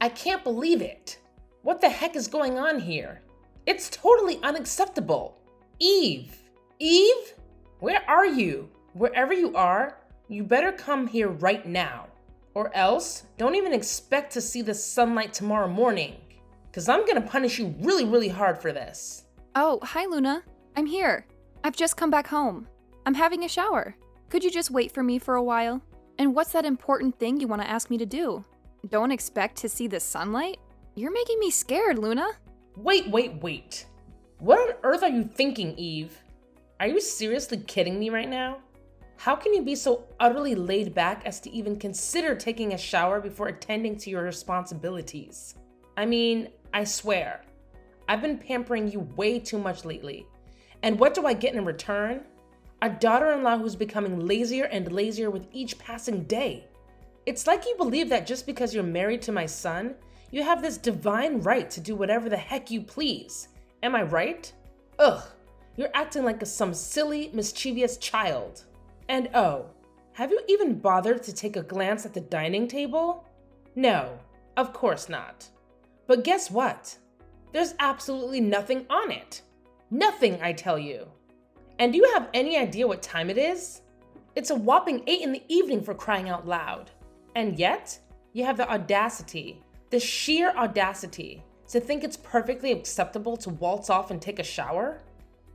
I can't believe it. What the heck is going on here? It's totally unacceptable. Eve! Eve? Where are you? Wherever you are, you better come here right now. Or else, don't even expect to see the sunlight tomorrow morning. Because I'm gonna punish you really, really hard for this. Oh, hi Luna. I'm here. I've just come back home. I'm having a shower. Could you just wait for me for a while? And what's that important thing you want to ask me to do? Don't expect to see the sunlight? You're making me scared, Luna. Wait. What on earth are you thinking, Eve? Are you seriously kidding me right now? How can you be so utterly laid back as to even consider taking a shower before attending to your responsibilities? I mean, I swear, I've been pampering you way too much lately. And what do I get in return? A daughter-in-law who's becoming lazier and lazier with each passing day. It's like you believe that just because you're married to my son, you have this divine right to do whatever the heck you please. Am I right? Ugh, you're acting like some silly, mischievous child. And oh, have you even bothered to take a glance at the dining table? No, of course not. But guess what? There's absolutely nothing on it. Nothing, I tell you. And do you have any idea what time it is? It's a whopping 8 in the evening, for crying out loud. And yet, you have the audacity, the sheer audacity, to think it's perfectly acceptable to waltz off and take a shower?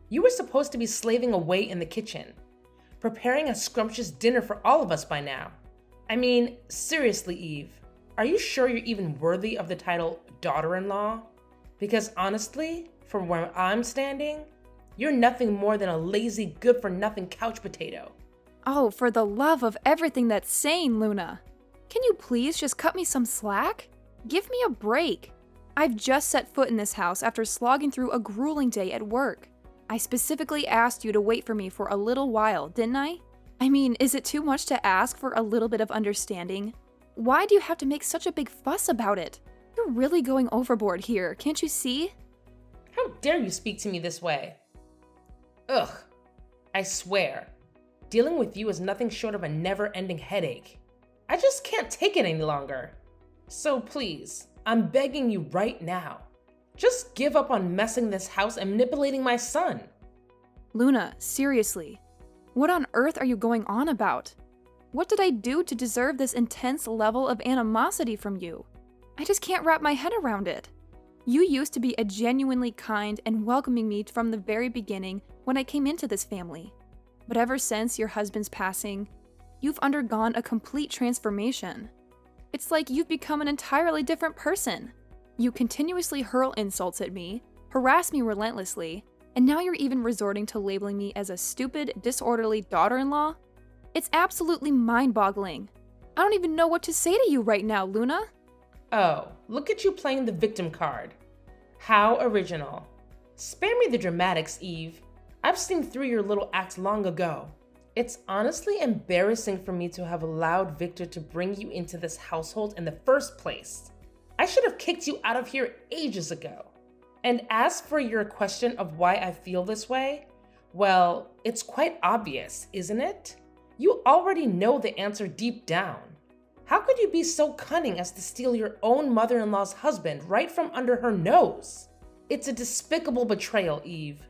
You were supposed to be slaving away in the kitchen, preparing a scrumptious dinner for all of us by now. I mean, seriously, Eve, are you sure you're even worthy of the title daughter-in-law? Because honestly, from where I'm standing, you're nothing more than a lazy, good-for-nothing couch potato. Oh, for the love of everything that's sane, Luna. Can you please just cut me some slack? Give me a break. I've just set foot in this house after slogging through a grueling day at work. I specifically asked you to wait for me for a little while, didn't I? I mean, is it too much to ask for a little bit of understanding? Why do you have to make such a big fuss about it? You're really going overboard here, can't you see? How dare you speak to me this way? Ugh, I swear, dealing with you is nothing short of a never-ending headache. I just can't take it any longer. So please, I'm begging you right now, just give up on messing this house and manipulating my son. Luna, seriously, what on earth are you going on about? What did I do to deserve this intense level of animosity from you? I just can't wrap my head around it. You used to be a genuinely kind and welcoming me from the very beginning when I came into this family. But ever since your husband's passing, you've undergone a complete transformation. It's like you've become an entirely different person. You continuously hurl insults at me, harass me relentlessly, and now you're even resorting to labeling me as a stupid, disorderly daughter-in-law? It's absolutely mind-boggling. I don't even know what to say to you right now, Luna. Oh, look at you playing the victim card. How original. Spare me the dramatics, Eve. I've seen through your little act long ago. It's honestly embarrassing for me to have allowed Victor to bring you into this household in the first place. I should have kicked you out of here ages ago. And as for your question of why I feel this way, well, it's quite obvious, isn't it? You already know the answer deep down. How could you be so cunning as to steal your own mother-in-law's husband right from under her nose? It's a despicable betrayal, Eve.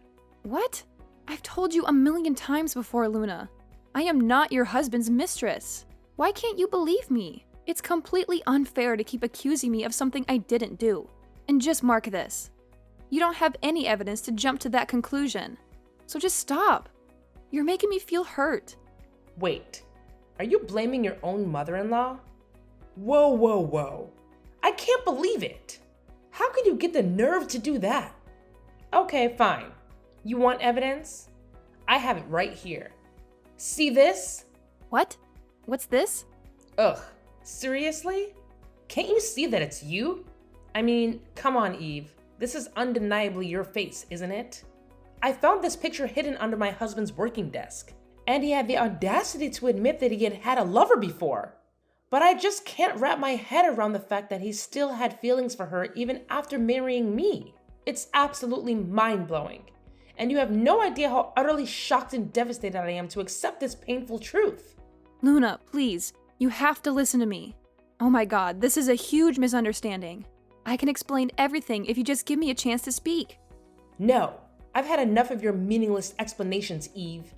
What? I've told you a million times before, Luna. I am not your husband's mistress. Why can't you believe me? It's completely unfair to keep accusing me of something I didn't do. And just mark this. You don't have any evidence to jump to that conclusion. So just stop. You're making me feel hurt. Wait, are you blaming your own mother-in-law? Whoa. I can't believe it. How could you get the nerve to do that? Okay, fine. You want evidence? I have it right here. See this? What? What's this? Ugh, seriously? Can't you see that it's you? I mean, come on, Eve. This is undeniably your face, isn't it? I found this picture hidden under my husband's working desk, and he had the audacity to admit that he had had a lover before. But I just can't wrap my head around the fact that he still had feelings for her even after marrying me. It's absolutely mind-blowing. And you have no idea how utterly shocked and devastated I am to accept this painful truth. Luna, please, you have to listen to me. Oh my god, this is a huge misunderstanding. I can explain everything if you just give me a chance to speak. No, I've had enough of your meaningless explanations, Eve.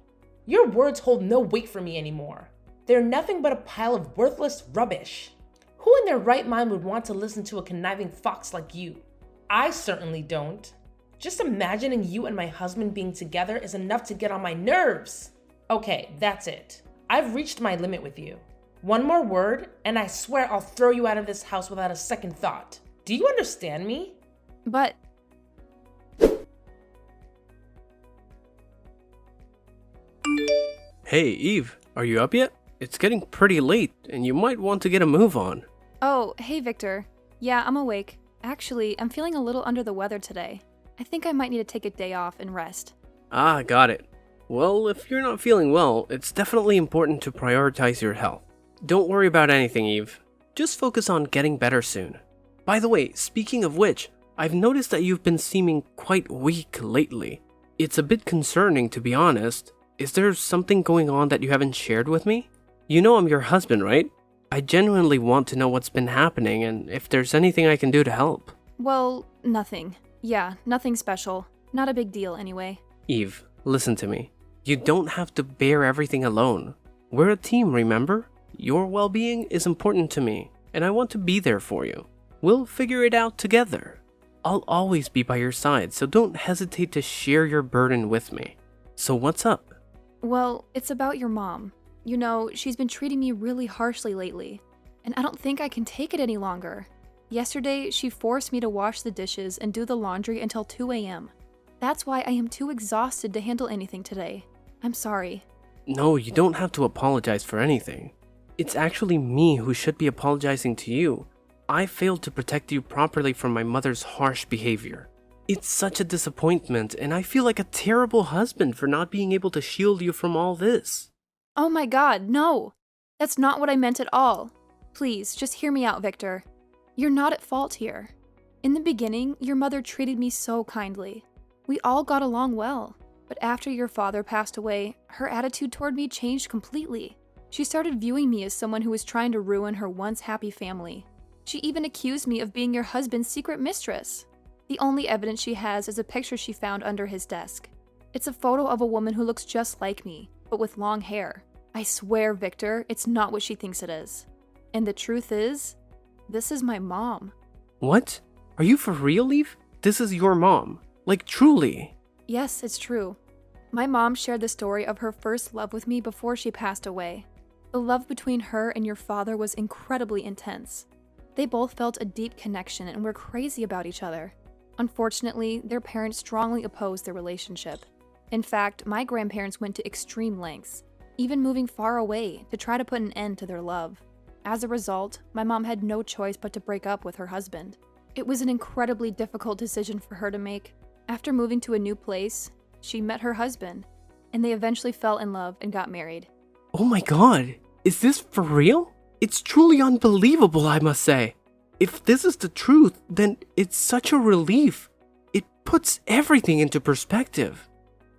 Your words hold no weight for me anymore. They're nothing but a pile of worthless rubbish. Who in their right mind would want to listen to a conniving fox like you? I certainly don't. Just imagining you and my husband being together is enough to get on my nerves. Okay, that's it. I've reached my limit with you. One more word, and I swear I'll throw you out of this house without a second thought. Do you understand me? But Hey, Eve, are you up yet? It's getting pretty late, and you might want to get a move on. oh, hey Victor. Yeah, I'm awake. Actually, I'm feeling a little under the weather today. I think I might need to take a day off and rest. Ah, got it. Well, if you're not feeling well, it's definitely important to prioritize your health. Don't worry about anything, Eve. Just focus on getting better soon. By the way, speaking of which, I've noticed that you've been seeming quite weak lately. It's a bit concerning, to be honest. Is there something going on that you haven't shared with me? You know I'm your husband, right? I genuinely want to know what's been happening and if there's anything I can do to help. Well, nothing. Yeah, nothing special. Not a big deal anyway. Eve, listen to me. You don't have to bear everything alone. We're a team, remember? Your well-being is important to me, and I want to be there for you. We'll figure it out together. I'll always be by your side, so don't hesitate to share your burden with me. So what's up? Well, it's about your mom. You know, she's been treating me really harshly lately, and I don't think I can take it any longer. Yesterday, she forced me to wash the dishes and do the laundry until 2 a.m. That's why I am too exhausted to handle anything today. I'm sorry. No, you don't have to apologize for anything. It's actually me who should be apologizing to you. I failed to protect you properly from my mother's harsh behavior. It's such a disappointment, and I feel like a terrible husband for not being able to shield you from all this. Oh my god, no! That's not what I meant at all. Please, just hear me out, Victor. You're not at fault here. In the beginning, your mother treated me so kindly. We all got along well. But after your father passed away, her attitude toward me changed completely. She started viewing me as someone who was trying to ruin her once happy family. She even accused me of being your husband's secret mistress. The only evidence she has is a picture she found under his desk. It's a photo of a woman who looks just like me, but with long hair. I swear, Victor, it's not what she thinks it is. And the truth is, this is my mom. What? Are you for real, Eve? This is your mom. Like, truly. Yes, it's true. My mom shared the story of her first love with me before she passed away. The love between her and your father was incredibly intense. They both felt a deep connection and were crazy about each other. Unfortunately, their parents strongly opposed their relationship. In fact, my grandparents went to extreme lengths, even moving far away to try to put an end to their love. As a result, my mom had no choice but to break up with her husband. It was an incredibly difficult decision for her to make. After moving to a new place, she met her husband, and they eventually fell in love and got married. Oh my god, is this for real? It's truly unbelievable, I must say. If this is the truth, then it's such a relief. It puts everything into perspective.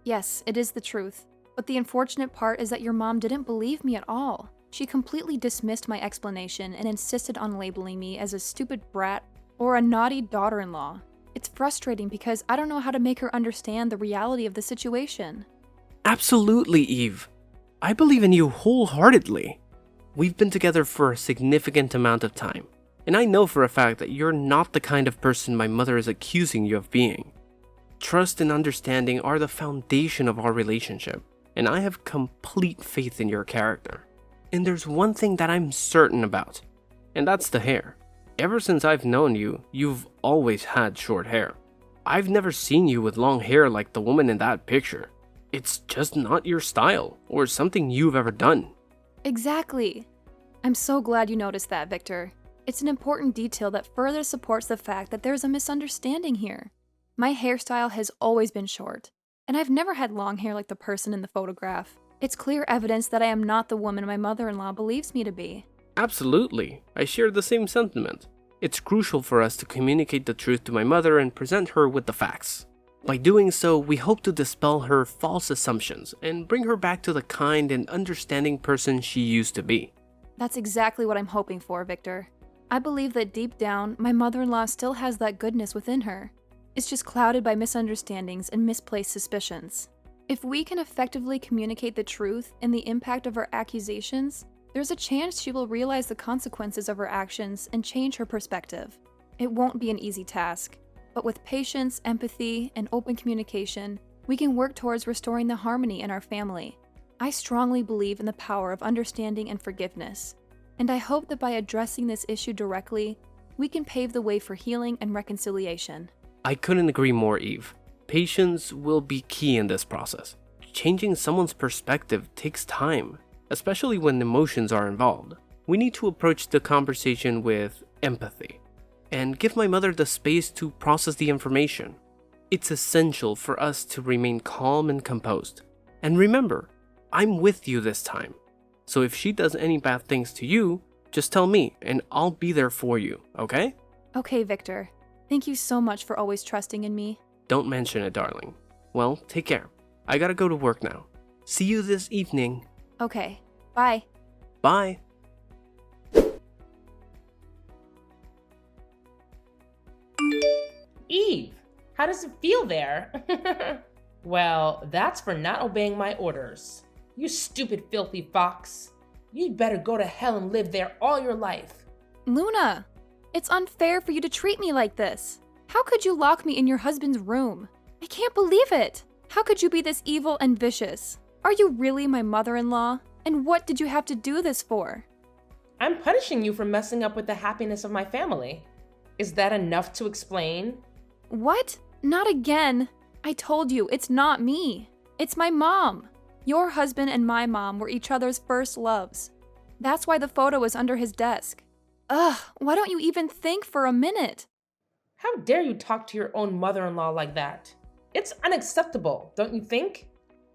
Yes, it is the truth. But the unfortunate part is that your mom didn't believe me at all. She completely dismissed my explanation and insisted on labeling me as a stupid brat or a naughty daughter-in-law. It's frustrating because I don't know how to make her understand the reality of the situation. Absolutely, Eve. I believe in you wholeheartedly. We've been together for a significant amount of time, and I know for a fact that you're not the kind of person my mother is accusing you of being. Trust and understanding are the foundation of our relationship, and I have complete faith in your character. And there's one thing that I'm certain about, and that's the hair. Ever since I've known you, you've always had short hair. I've never seen you with long hair like the woman in that picture. It's just not your style, or something you've ever done. Exactly. I'm so glad you noticed that, Victor. It's an important detail that further supports the fact that there's a misunderstanding here. My hairstyle has always been short, and I've never had long hair like the person in the photograph. It's clear evidence that I am not the woman my mother-in-law believes me to be. Absolutely, I share the same sentiment. It's crucial for us to communicate the truth to my mother and present her with the facts. By doing so, we hope to dispel her false assumptions and bring her back to the kind and understanding person she used to be. That's exactly what I'm hoping for, Victor. I believe that deep down, my mother-in-law still has that goodness within her. It's just clouded by misunderstandings and misplaced suspicions. If we can effectively communicate the truth and the impact of our accusations, there's a chance she will realize the consequences of her actions and change her perspective. It won't be an easy task, but with patience, empathy, and open communication, we can work towards restoring the harmony in our family. I strongly believe in the power of understanding and forgiveness, and I hope that by addressing this issue directly, we can pave the way for healing and reconciliation. I couldn't agree more, Eve. Patience will be key in this process. Changing someone's perspective takes time, especially when emotions are involved. We need to approach the conversation with empathy and give my mother the space to process the information. It's essential for us to remain calm and composed. And remember, I'm with you this time. So if she does any bad things to you, just tell me and I'll be there for you, okay? Okay, Victor. Thank you so much for always trusting in me. Don't mention it, darling. Well, take care. I gotta go to work now. See you this evening. Okay, bye. Bye. Eve, how does it feel there? Well, that's for not obeying my orders. You stupid, filthy fox. You'd better go to hell and live there all your life. Luna, it's unfair for you to treat me like this. How could you lock me in your husband's room? I can't believe it. How could you be this evil and vicious? Are you really my mother-in-law? And what did you have to do this for? I'm punishing you for messing up with the happiness of my family. Is that enough to explain? What? Not again. I told you, it's not me. It's my mom. Your husband and my mom were each other's first loves. That's why the photo is under his desk. Ugh, why don't you even think for a minute? How dare you talk to your own mother-in-law like that? It's unacceptable, don't you think?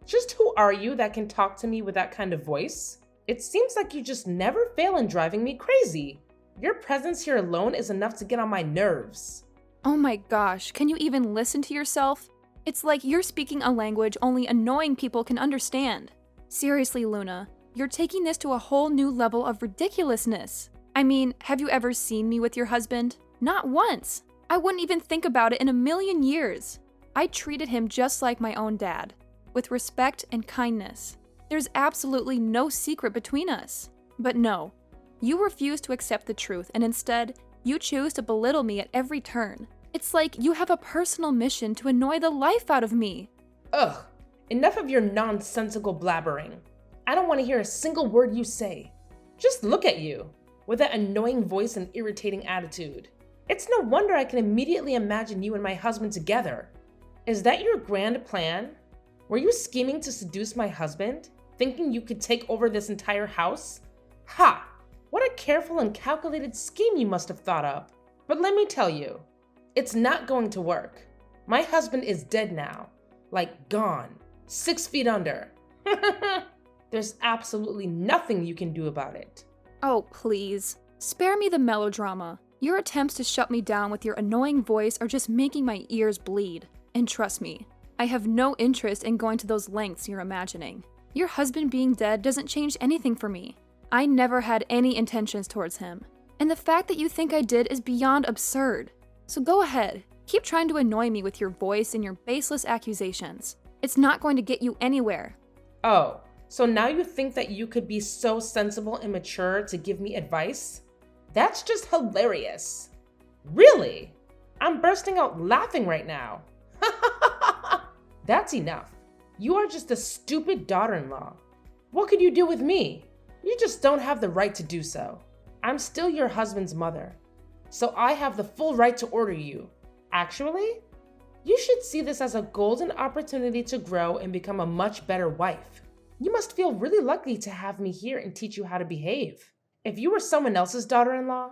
Just who are you that can talk to me with that kind of voice? It seems like you just never fail in driving me crazy. Your presence here alone is enough to get on my nerves. Oh my gosh, can you even listen to yourself? It's like you're speaking a language only annoying people can understand. Seriously, Luna, you're taking this to a whole new level of ridiculousness. I mean, have you ever seen me with your husband? Not once. I wouldn't even think about it in a million years. I treated him just like my own dad, with respect and kindness. There's absolutely no secret between us. But no, you refuse to accept the truth, and instead, you choose to belittle me at every turn. It's like you have a personal mission to annoy the life out of me. Ugh, enough of your nonsensical blabbering. I don't want to hear a single word you say. Just look at you, with that annoying voice and irritating attitude. It's no wonder I can immediately imagine you and my husband together. Is that your grand plan? Were you scheming to seduce my husband, thinking you could take over this entire house? Ha! What a careful and calculated scheme you must have thought up. But let me tell you, it's not going to work. My husband is dead now. Like gone. 6 feet under. There's absolutely nothing you can do about it. Oh, please. Spare me the melodrama. Your attempts to shut me down with your annoying voice are just making my ears bleed. And trust me, I have no interest in going to those lengths you're imagining. Your husband being dead doesn't change anything for me. I never had any intentions towards him. And the fact that you think I did is beyond absurd. So go ahead, keep trying to annoy me with your voice and your baseless accusations. It's not going to get you anywhere. Oh, so now you think that you could be so sensible and mature to give me advice? That's just hilarious. Really? I'm bursting out laughing right now. That's enough. You are just a stupid daughter-in-law. What could you do with me? You just don't have the right to do so. I'm still your husband's mother, so I have the full right to order you. Actually, you should see this as a golden opportunity to grow and become a much better wife. You must feel really lucky to have me here and teach you how to behave. If you were someone else's daughter-in-law,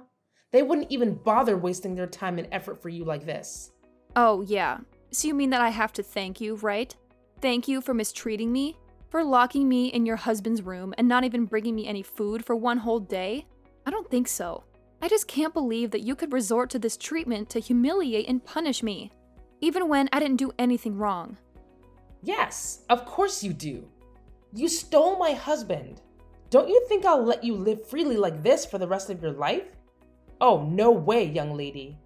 they wouldn't even bother wasting their time and effort for you like this. Oh, yeah. So you mean that I have to thank you, right? Thank you for mistreating me? For locking me in your husband's room and not even bringing me any food for one whole day? I don't think so. I just can't believe that you could resort to this treatment to humiliate and punish me, even when I didn't do anything wrong. Yes, of course you do. You stole my husband. Don't you think I'll let you live freely like this for the rest of your life? Oh, no way, young lady.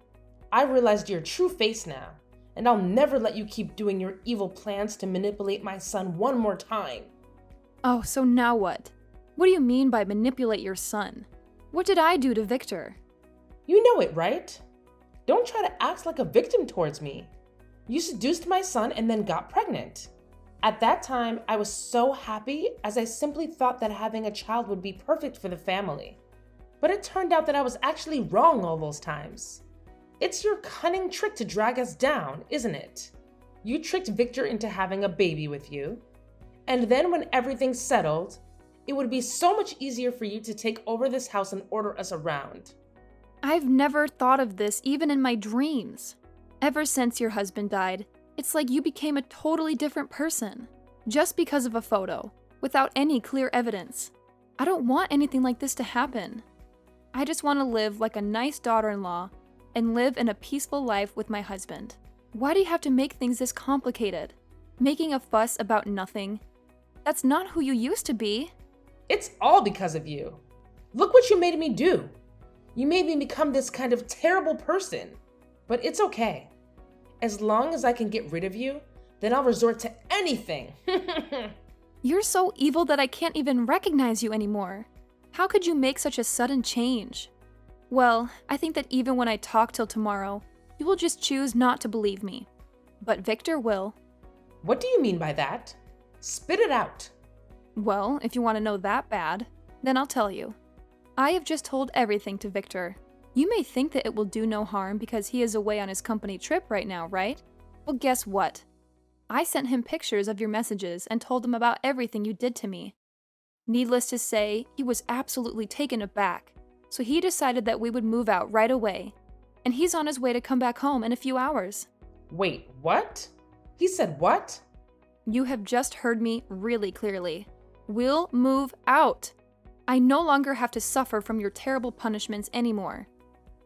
I realized your true face now, and I'll never let you keep doing your evil plans to manipulate my son one more time. Oh, so now what? What do you mean by manipulate your son? What did I do to Victor? You know it, right? Don't try to act like a victim towards me. You seduced my son and then got pregnant. At that time, I was so happy as I simply thought that having a child would be perfect for the family. But it turned out that I was actually wrong all those times. It's your cunning trick to drag us down, isn't it? You tricked Victor into having a baby with you. And then when everything's settled, it would be so much easier for you to take over this house and order us around. I've never thought of this even in my dreams. Ever since your husband died, it's like you became a totally different person. Just because of a photo, without any clear evidence. I don't want anything like this to happen. I just want to live like a nice daughter-in-law and live in a peaceful life with my husband. Why do you have to make things this complicated? Making a fuss about nothing? That's not who you used to be. It's all because of you. Look what you made me do. You made me become this kind of terrible person. But it's okay. As long as I can get rid of you, then I'll resort to anything. You're so evil that I can't even recognize you anymore. How could you make such a sudden change? Well, I think that even when I talk till tomorrow, you will just choose not to believe me. But Victor will. What do you mean by that? Spit it out. Well, if you want to know that bad, then I'll tell you. I have just told everything to Victor. You may think that it will do no harm because he is away on his company trip right now, right? Well, guess what? I sent him pictures of your messages and told him about everything you did to me. Needless to say, he was absolutely taken aback, so he decided that we would move out right away. And he's on his way to come back home in a few hours. Wait, what? He said what? You have just heard me really clearly. We'll move out. I no longer have to suffer from your terrible punishments anymore.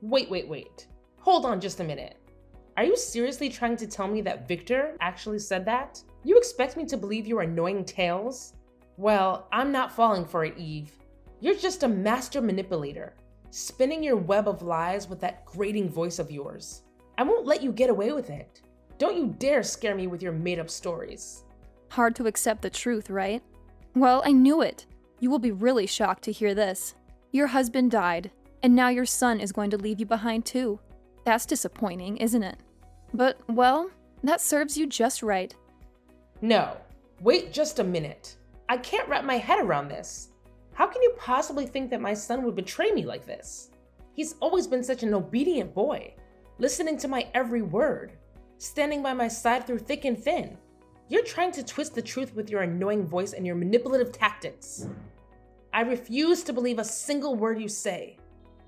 Wait. Hold on just a minute. Are you seriously trying to tell me that Victor actually said that? You expect me to believe your annoying tales? Well, I'm not falling for it, Eve. You're just a master manipulator, spinning your web of lies with that grating voice of yours. I won't let you get away with it. Don't you dare scare me with your made-up stories. Hard to accept the truth, right? Well, I knew it. You will be really shocked to hear this. Your husband died, and now your son is going to leave you behind too. That's disappointing, isn't it? But, well, that serves you just right. No, wait just a minute. I can't wrap my head around this. How can you possibly think that my son would betray me like this? He's always been such an obedient boy, listening to my every word, standing by my side through thick and thin. You're trying to twist the truth with your annoying voice and your manipulative tactics. I refuse to believe a single word you say.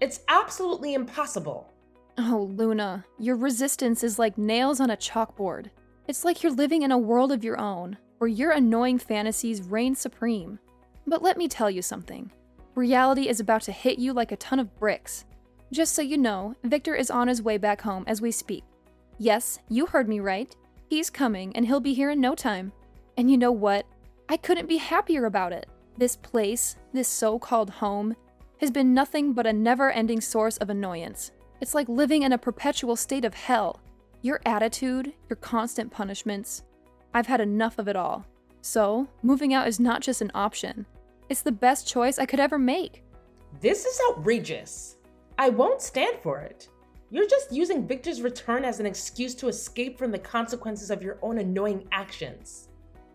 It's absolutely impossible. Oh, Luna, your resistance is like nails on a chalkboard. It's like you're living in a world of your own, where your annoying fantasies reign supreme. But let me tell you something. Reality is about to hit you like a ton of bricks. Just so you know, Victor is on his way back home as we speak. Yes, you heard me right. He's coming, and he'll be here in no time. And you know what? I couldn't be happier about it. This place, this so-called home, has been nothing but a never-ending source of annoyance. It's like living in a perpetual state of hell. Your attitude, your constant punishments. I've had enough of it all. So, moving out is not just an option. It's the best choice I could ever make. This is outrageous. I won't stand for it. You're just using Victor's return as an excuse to escape from the consequences of your own annoying actions.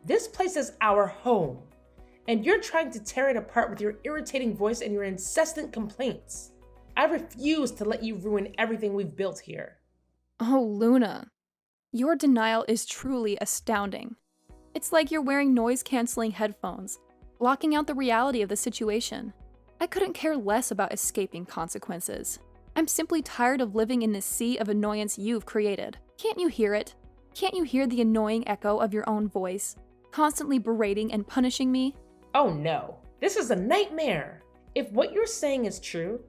This place is our home, and you're trying to tear it apart with your irritating voice and your incessant complaints. I refuse to let you ruin everything we've built here. Oh, Luna. Your denial is truly astounding. It's like you're wearing noise-canceling headphones, blocking out the reality of the situation. I couldn't care less about escaping consequences. I'm simply tired of living in this sea of annoyance you've created. Can't you hear it? Can't you hear the annoying echo of your own voice, constantly berating and punishing me? Oh no, this is a nightmare. If what you're saying is true,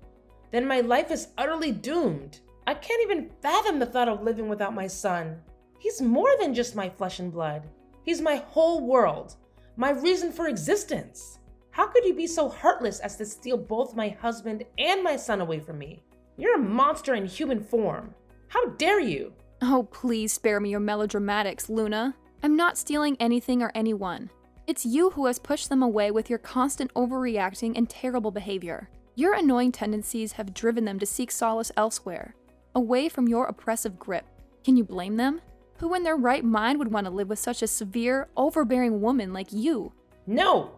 then my life is utterly doomed. I can't even fathom the thought of living without my son. He's more than just my flesh and blood. He's my whole world, my reason for existence. How could you be so heartless as to steal both my husband and my son away from me? You're a monster in human form. How dare you? Oh, please spare me your melodramatics, Luna. I'm not stealing anything or anyone. It's you who has pushed them away with your constant overreacting and terrible behavior. Your annoying tendencies have driven them to seek solace elsewhere, away from your oppressive grip. Can you blame them? Who in their right mind would want to live with such a severe, overbearing woman like you? No!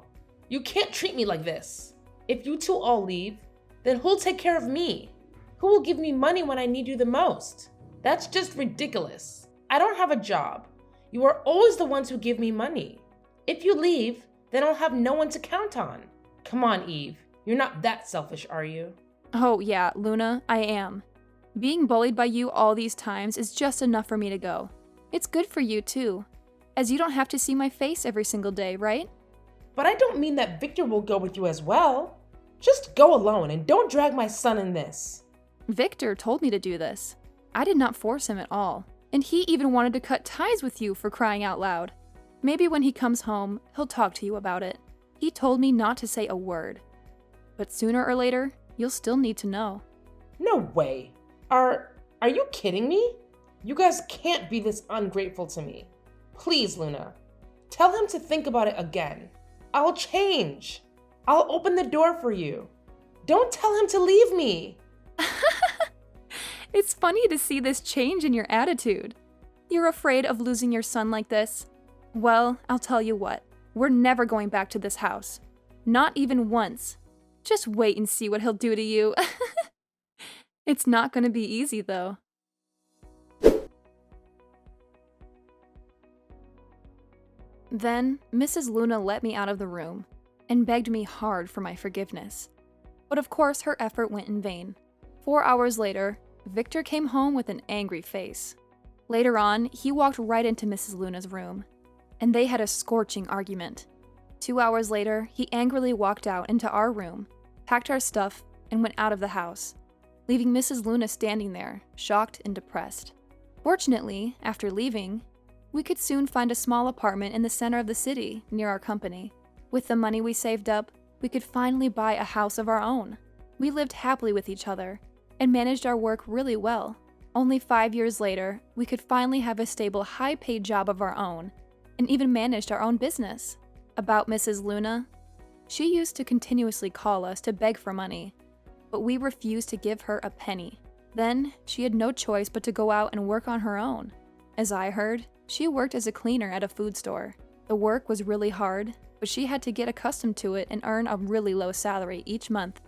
You can't treat me like this. If you two all leave, then who'll take care of me? Who will give me money when I need you the most? That's just ridiculous. I don't have a job. You are always the ones who give me money. If you leave, then I'll have no one to count on. Come on, Eve. You're not that selfish, are you? Oh yeah, Luna, I am. Being bullied by you all these times is just enough for me to go. It's good for you too, as you don't have to see my face every single day, right? But I don't mean that Victor will go with you as well. Just go alone and don't drag my son in this. Victor told me to do this. I did not force him at all. And he even wanted to cut ties with you, for crying out loud. Maybe when he comes home, he'll talk to you about it. He told me not to say a word. But sooner or later, you'll still need to know. No way. Are you kidding me? You guys can't be this ungrateful to me. Please, Luna. Tell him to think about it again. I'll change. I'll open the door for you. Don't tell him to leave me. It's funny to see this change in your attitude. You're afraid of losing your son like this? Well, I'll tell you what. We're never going back to this house. Not even once. Just wait and see what he'll do to you. It's not going to be easy, though. Then, Mrs. Luna let me out of the room and begged me hard for my forgiveness. But of course, her effort went in vain. 4 hours later, Victor came home with an angry face. Later on, he walked right into Mrs. Luna's room, and they had a scorching argument. 2 hours later, he angrily walked out into our room, packed our stuff, and went out of the house, leaving Mrs. Luna standing there, shocked and depressed. Fortunately, after leaving, we could soon find a small apartment in the center of the city, near our company. With the money we saved up, we could finally buy a house of our own. We lived happily with each other, and managed our work really well. Only 5 years later, we could finally have a stable, high-paid job of our own, and even managed our own business. About Mrs. Luna, she used to continuously call us to beg for money, but we refused to give her a penny. Then, she had no choice but to go out and work on her own. As I heard, she worked as a cleaner at a food store. The work was really hard, but she had to get accustomed to it and earn a really low salary each month.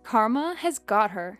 Karma has got her.